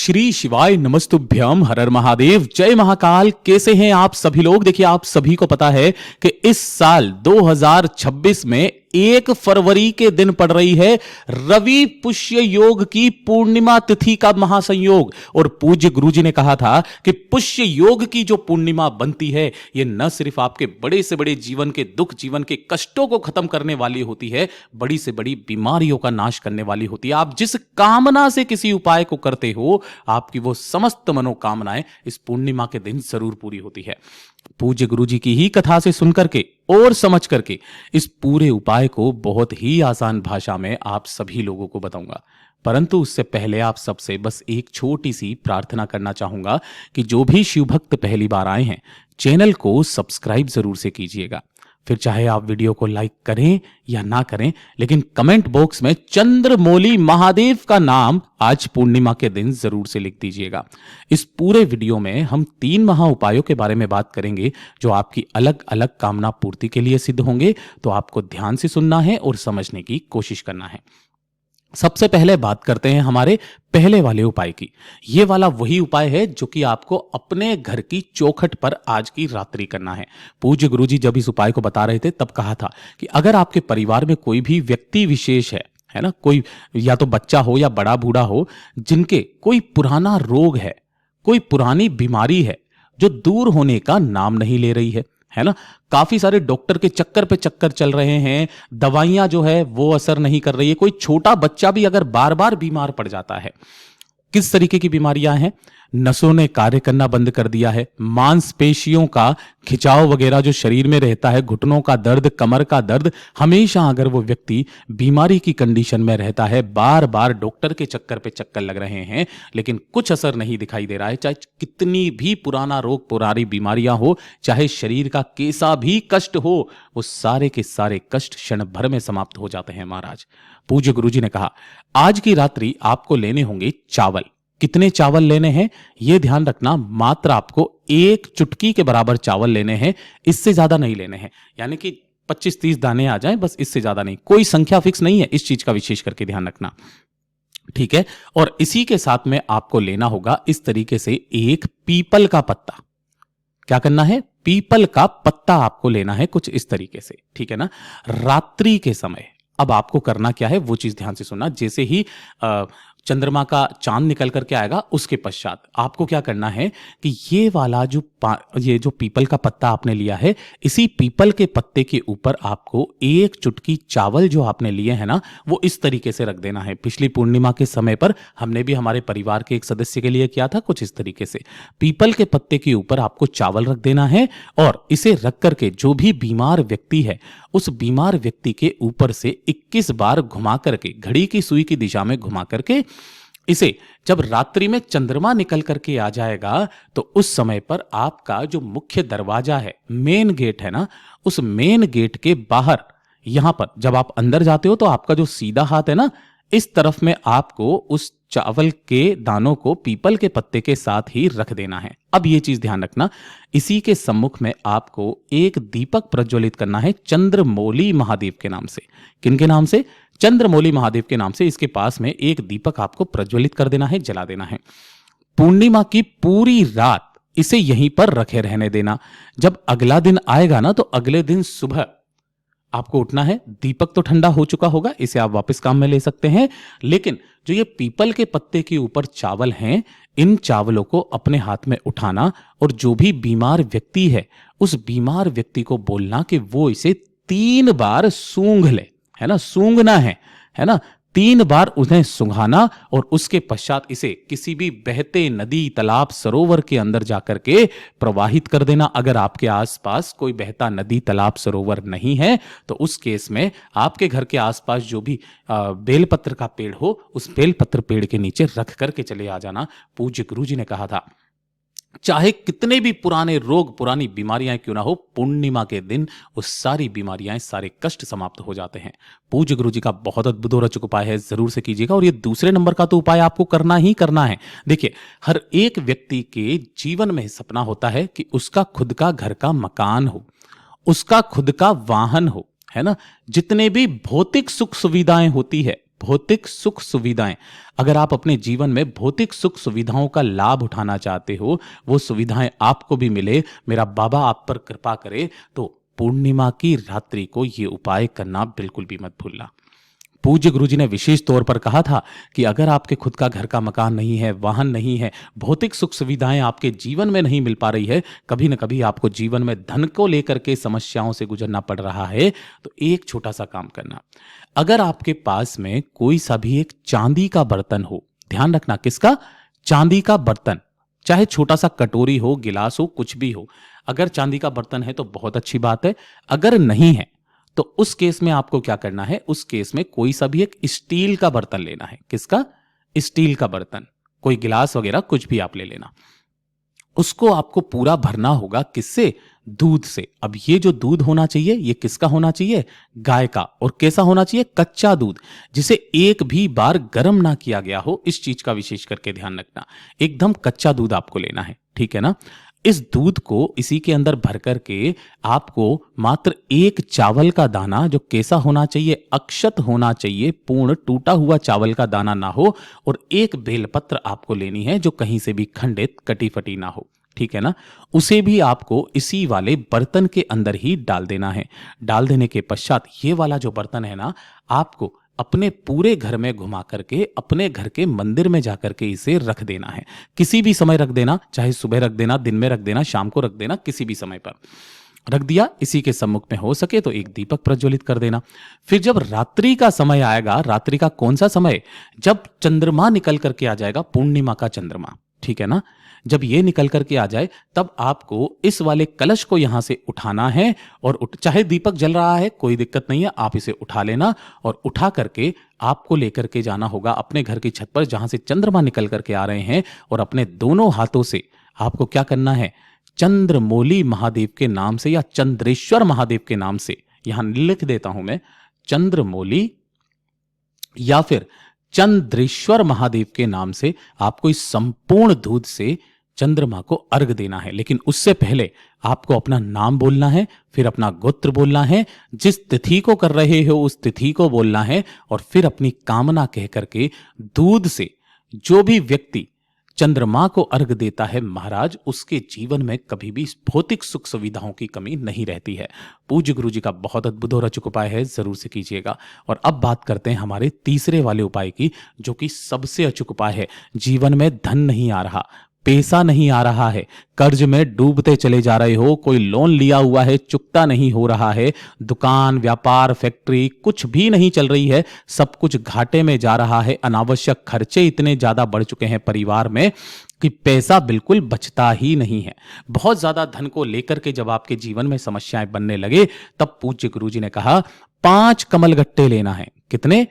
श्री शिवाय नमस्तुभ्यम, हर हर महादेव, जय महाकाल। कैसे हैं आप सभी लोग? देखिए, आप सभी को पता है कि इस साल 2026 में 1 फरवरी के दिन पड़ रही है रवि पुष्य योग की पूर्णिमा तिथि का महासंयोग। और पूज्य गुरुजी ने कहा था कि पुष्य योग की जो पूर्णिमा बनती है, ये न सिर्फ आपके बड़े से बड़े जीवन के दुख, जीवन के कष्टों को खत्म करने वाली होती है, बड़ी से बड़ी बीमारियों का नाश करने वाली होती है। आप जिस कामना से किसी उपाय को करते हो, आपकी वो समस्त मनोकामनाएं इस पूर्णिमा के दिन जरूर पूरी होती है। पूज्य गुरुजी की ही कथा से सुनकर के और समझ करके इस पूरे उपाय को बहुत ही आसान भाषा में आप सभी लोगों को बताऊंगा। परंतु उससे पहले आप सबसे बस एक छोटी सी प्रार्थना करना चाहूंगा कि जो भी शिव भक्त पहली बार आए हैं, चैनल को सब्सक्राइब जरूर से कीजिएगा। फिर चाहे आप वीडियो को लाइक करें या ना करें, लेकिन कमेंट बॉक्स में चंद्रमौली महादेव का नाम आज पूर्णिमा के दिन जरूर से लिख दीजिएगा। इस पूरे वीडियो में हम 3 महा उपायों के बारे में बात करेंगे जो आपकी अलग अलग कामना पूर्ति के लिए सिद्ध होंगे। तो आपको ध्यान से सुनना है और समझने की कोशिश करना है। सबसे पहले बात करते हैं हमारे पहले वाले उपाय की। ये वाला वही उपाय है जो कि आपको अपने घर की चौखट पर आज की रात्रि करना है। पूज्य गुरुजी जब इस उपाय को बता रहे थे तब कहा था कि अगर आपके परिवार में कोई भी व्यक्ति विशेष है ना, कोई या तो बच्चा हो या बड़ा बूढ़ा हो, जिनके कोई पुराना रोग है, कोई पुरानी बीमारी है जो दूर होने का नाम नहीं ले रही है ना, काफी सारे डॉक्टर के चक्कर पे चक्कर चल रहे हैं, दवाइयां जो है वो असर नहीं कर रही है, कोई छोटा बच्चा भी अगर बार बार बीमार पड़ जाता है। किस तरीके की बीमारियां हैं? नसों ने कार्य करना बंद कर दिया है, मांसपेशियों का खिंचाव वगैरह जो शरीर में रहता है, घुटनों का दर्द, कमर का दर्द, हमेशा अगर वो व्यक्ति बीमारी की कंडीशन में रहता है, बार बार डॉक्टर के चक्कर पे चक्कर लग रहे हैं, लेकिन कुछ असर नहीं दिखाई दे रहा है, चाहे कितनी भी पुराना रोग, पुरानी बीमारियां हो, चाहे शरीर का कैसा भी कष्ट हो, वो सारे के सारे कष्ट क्षण भर में समाप्त हो जाते हैं महाराज। पूज्य गुरुजी ने कहा आज की रात्रि आपको लेने होंगे चावल। कितने चावल लेने हैं यह ध्यान रखना, मात्र आपको 1 चुटकी के बराबर चावल लेने हैं, इससे ज्यादा नहीं लेने हैं। यानी कि 25-30 दाने आ जाएं, बस, इससे ज्यादा नहीं। कोई संख्या फिक्स नहीं है, इस चीज का विशेष करके ध्यान रखना, ठीक है। और इसी के साथ में आपको लेना होगा इस तरीके से 1 पीपल का पत्ता। क्या करना है? पीपल का पत्ता आपको लेना है कुछ इस तरीके से, ठीक है ना। रात्रि के समय अब आपको करना क्या है वो चीज ध्यान से सुनना। जैसे ही चंद्रमा का चांद निकल करके आएगा, उसके पश्चात आपको क्या करना है कि ये वाला ये जो पीपल का पत्ता आपने लिया है, इसी पीपल के पत्ते के ऊपर आपको 1 चुटकी चावल जो आपने लिए हैं ना, वो इस तरीके से रख देना है। पिछली पूर्णिमा के समय पर हमने भी हमारे परिवार के एक सदस्य के लिए किया था कुछ इस तरीके से। पीपल के पत्ते के ऊपर आपको चावल रख देना है और इसे रख करके जो भी बीमार व्यक्ति है, उस बीमार व्यक्ति के ऊपर से 21 बार घुमा करके, घड़ी की सुई की दिशा में घुमा करके, इसे जब रात्रि में चंद्रमा निकल करके आ जाएगा तो उस समय पर आपका जो मुख्य दरवाजा है, मेन गेट है ना, उस मेन गेट के बाहर, यहां पर जब आप अंदर जाते हो तो आपका जो सीधा हाथ है ना, इस तरफ में आपको उस चावल के दानों को पीपल के पत्ते के साथ ही रख देना है। अब यह चीज ध्यान रखना, इसी के सम्मुख में आपको एक दीपक प्रज्वलित करना है चंद्रमौली महादेव के नाम से। किनके नाम से? चंद्रमौली महादेव के नाम से। इसके पास में एक दीपक आपको प्रज्वलित कर देना है, जला देना है। पूर्णिमा की पूरी रात इसे यहीं पर रखे रहने देना। जब अगला दिन आएगा ना, तो अगले दिन सुबह आपको उठना है। दीपक तो ठंडा हो चुका होगा, इसे आप वापस काम में ले सकते हैं, लेकिन जो ये पीपल के पत्ते के ऊपर चावल हैं, इन चावलों को अपने हाथ में उठाना और जो भी बीमार व्यक्ति है, उस बीमार व्यक्ति को बोलना कि वो इसे 3 बार सूंघ ले, है ना, सूंघना है ना, 3 बार उन्हें सूंघाना और उसके पश्चात इसे किसी भी बहते नदी, तालाब, सरोवर के अंदर जाकर के प्रवाहित कर देना। अगर आपके आसपास कोई बहता नदी, तालाब, सरोवर नहीं है तो उस केस में आपके घर के आसपास जो भी बेलपत्र का पेड़ हो, उस बेलपत्र पेड़ के नीचे रख करके चले आ जाना। पूज्य गुरुजी ने कहा था चाहे कितने भी पुराने रोग, पुरानी बीमारियां क्यों ना हो, पूर्णिमा के दिन वो सारी बीमारियां, सारे कष्ट समाप्त हो जाते हैं। पूज्य गुरुजी का बहुत अद्भुत और अचूक उपाय है, जरूर से कीजिएगा। और ये दूसरे नंबर का तो उपाय आपको करना ही करना है। देखिए, हर एक व्यक्ति के जीवन में सपना होता है कि उसका खुद का घर का मकान हो, उसका खुद का वाहन हो, है ना। जितने भी भौतिक सुख सुविधाएं होती है, भौतिक सुख सुविधाएं, अगर आप अपने जीवन में भौतिक सुख सुविधाओं का लाभ उठाना चाहते हो, वो सुविधाएं आपको भी मिले, मेरा बाबा आप पर कृपा करे, तो पूर्णिमा की रात्रि को ये उपाय करना बिल्कुल भी मत भूलना। पूज्य गुरुजी ने विशेष तौर पर कहा था कि अगर आपके खुद का घर का मकान नहीं है, वाहन नहीं है, भौतिक सुख सुविधाएं आपके जीवन में नहीं मिल पा रही है, कभी न कभी आपको जीवन में धन को लेकर के समस्याओं से गुजरना पड़ रहा है, तो एक छोटा सा काम करना। अगर आपके पास में कोई सा भी एक चांदी का बर्तन हो, ध्यान रखना किसका, चांदी का बर्तन, चाहे छोटा सा कटोरी हो, गिलास हो, कुछ भी हो। अगर चांदी का बर्तन है तो बहुत अच्छी बात है, अगर नहीं है तो उस केस में आपको क्या करना है, उस केस में कोई सा भी एक स्टील का बर्तन लेना है। किसका, स्टील का बर्तन, कोई गिलास वगैरह कुछ भी आप ले लेना। उसको आपको पूरा भरना होगा, किससे, दूध से। अब ये जो दूध होना चाहिए, ये किसका होना चाहिए, गाय का। और कैसा होना चाहिए, कच्चा दूध, जिसे एक भी बार गर्म ना किया गया हो, इस चीज का विशेष करके ध्यान रखना। एकदम कच्चा दूध आपको लेना है, ठीक है ना। इस दूध को इसी के अंदर भर करके आपको मात्र एक चावल का दाना, जो कैसा होना चाहिए, अक्षत होना चाहिए, पूर्ण टूटा हुआ चावल का दाना ना हो, और एक बेलपत्र आपको लेनी है जो कहीं से भी खंडित कटी फटी ना हो, ठीक है ना। उसे भी आपको इसी वाले बर्तन के अंदर ही डाल देना है। डाल देने के पश्चात ये वाला जो बर्तन है ना, आपको अपने पूरे घर में घुमा करके अपने घर के मंदिर में जाकर के इसे रख देना है। किसी भी समय रख देना, चाहे सुबह रख देना, दिन में रख देना, शाम को रख देना, किसी भी समय पर रख दिया। इसी के सम्मुख में हो सके तो एक दीपक प्रज्वलित कर देना। फिर जब रात्रि का समय आएगा, रात्रि का कौन सा समय, जब चंद्रमा निकल करके आ जाएगा, पूर्णिमा का चंद्रमा, ठीक है ना, जब ये निकल करके आ जाए, तब आपको इस वाले कलश को यहां से उठाना है। और चाहे दीपक जल रहा है, कोई दिक्कत नहीं है, आप इसे उठा लेना और उठा करके आपको लेकर के जाना होगा अपने घर की छत पर, जहां से चंद्रमा निकल करके आ रहे हैं। और अपने दोनों हाथों से आपको क्या करना है, चंद्रमौली महादेव के नाम से या चंद्रेश्वर महादेव के नाम से, यहां लिख देता हूं मैं, चंद्रमौली या फिर चंद्रेश्वर महादेव के नाम से आपको इस संपूर्ण दूध से चंद्रमा को अर्घ देना है। लेकिन उससे पहले आपको अपना नाम बोलना है, फिर अपना गोत्र बोलना है, जिस तिथि को कर रहे हो उस तिथि को बोलना है, और फिर अपनी कामना कह करके दूध से जो भी व्यक्ति चंद्रमा को अर्घ देता है महाराज, उसके जीवन में कभी भी भौतिक सुख सुविधाओं की कमी नहीं रहती है। पूज्य गुरु जी का बहुत अद्भुत और अचूक उपाय है, जरूर से कीजिएगा। और अब बात करते हैं हमारे तीसरे वाले उपाय की, जो कि सबसे अचूक उपाय है। जीवन में धन नहीं आ रहा, पैसा नहीं आ रहा है, कर्ज में डूबते चले जा रहे हो, कोई लोन लिया हुआ है चुकता नहीं हो रहा है, दुकान व्यापार फैक्ट्री कुछ भी नहीं चल रही है, सब कुछ घाटे में जा रहा है, अनावश्यक खर्चे इतने ज्यादा बढ़ चुके हैं परिवार में कि पैसा बिल्कुल बचता ही नहीं है। बहुत ज्यादा धन को लेकर के जब आपके जीवन में समस्याएं बनने लगे, तब पूज्य गुरुजी ने कहा 5 कमलगट्टे लेना है। कितने?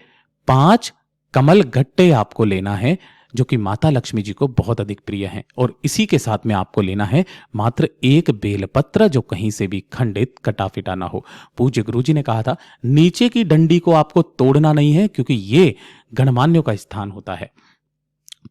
5 कमलगट्टे आपको लेना है, जो कि माता लक्ष्मी जी को बहुत अधिक प्रिय हैं। और इसी के साथ में आपको लेना है मात्र एक बेलपत्र, जो कहीं से भी खंडित कटा फिटा ना हो। पूज्य गुरुजी ने कहा था नीचे की डंडी को आपको तोड़ना नहीं है, क्योंकि ये गणमान्यों का स्थान होता है।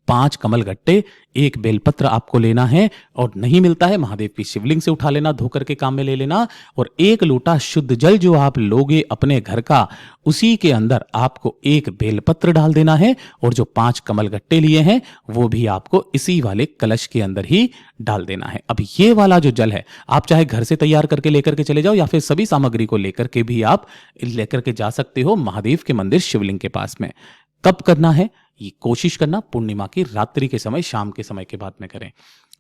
5 कमलगट्टे, एक बेलपत्र आपको लेना है, और नहीं मिलता है महादेव की शिवलिंग से उठा लेना, धोकर के काम में ले लेना। और 1 लोटा शुद्ध जल जो आप लोगे अपने घर का, उसी के अंदर आपको एक बेलपत्र डाल देना है, और जो 5 कमलगट्टे लिए हैं वो भी आपको इसी वाले कलश के अंदर ही डाल देना है। अब ये वाला जो जल है, आप चाहे घर से तैयार करके लेकर के चले जाओ, या फिर सभी सामग्री को लेकर के भी आप लेकर के जा सकते हो महादेव के मंदिर शिवलिंग के पास में। कब करना है ये कोशिश करना, पूर्णिमा की रात्रि के समय, शाम के समय के बाद में करें।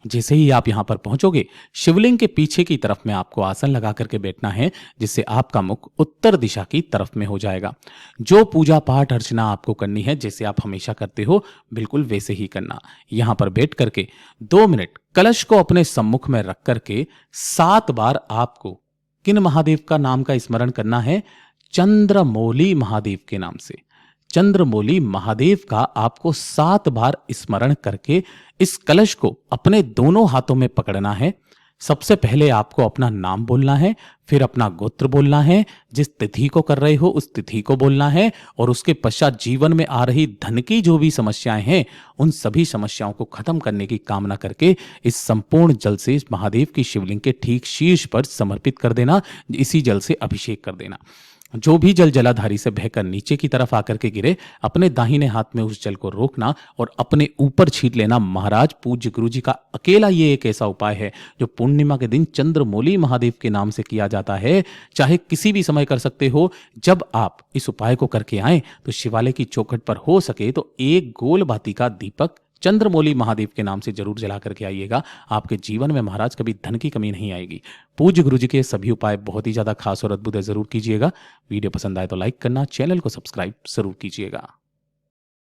जैसे ही आप यहां पर पहुंचोगे, शिवलिंग के पीछे की तरफ में आपको आसन लगा करके बैठना है, जिससे आपका मुख उत्तर दिशा की तरफ में हो जाएगा। जो पूजा पाठ अर्चना आपको करनी है, जैसे आप हमेशा करते हो, बिल्कुल वैसे ही करना। यहां पर बैठ करके 2 मिनट कलश को अपने सम्मुख में रख करके 7 बार आपको किन महादेव का नाम का स्मरण करना है? चंद्रमौली महादेव के नाम से। चंद्रमौली महादेव का आपको 7 बार स्मरण करके इस कलश को अपने दोनों हाथों में पकड़ना है। सबसे पहले आपको अपना नाम बोलना है, फिर अपना गोत्र बोलना है, जिस तिथि को कर रहे हो उस तिथि को बोलना है, और उसके पश्चात जीवन में आ रही धन की जो भी समस्याएं हैं, उन सभी समस्याओं को खत्म करने की कामना करके इस संपूर्ण जल से इस महादेव की शिवलिंग के ठीक शीर्ष पर समर्पित कर देना। इसी जल से अभिषेक कर देना। जो भी जल जलाधारी से बहकर नीचे की तरफ आकर के गिरे, अपने दाहिने हाथ में उस जल को रोकना और अपने ऊपर छींट लेना। महाराज पूज्य गुरु जी का अकेला ये एक ऐसा उपाय है जो पूर्णिमा के दिन चंद्रमौली महादेव के नाम से किया जाता है। चाहे किसी भी समय कर सकते हो। जब आप इस उपाय को करके आए तो शिवालय की चौखट पर हो सके तो एक गोल बाती का दीपक चंद्रमौली महादेव के नाम से जरूर जला करके आइएगा। आपके जीवन में महाराज कभी धन की कमी नहीं आएगी। पूज्य गुरु जी के सभी उपाय बहुत ही ज्यादा खास और अद्भुत है, जरूर कीजिएगा। वीडियो पसंद आए तो लाइक करना, चैनल को सब्सक्राइब जरूर कीजिएगा।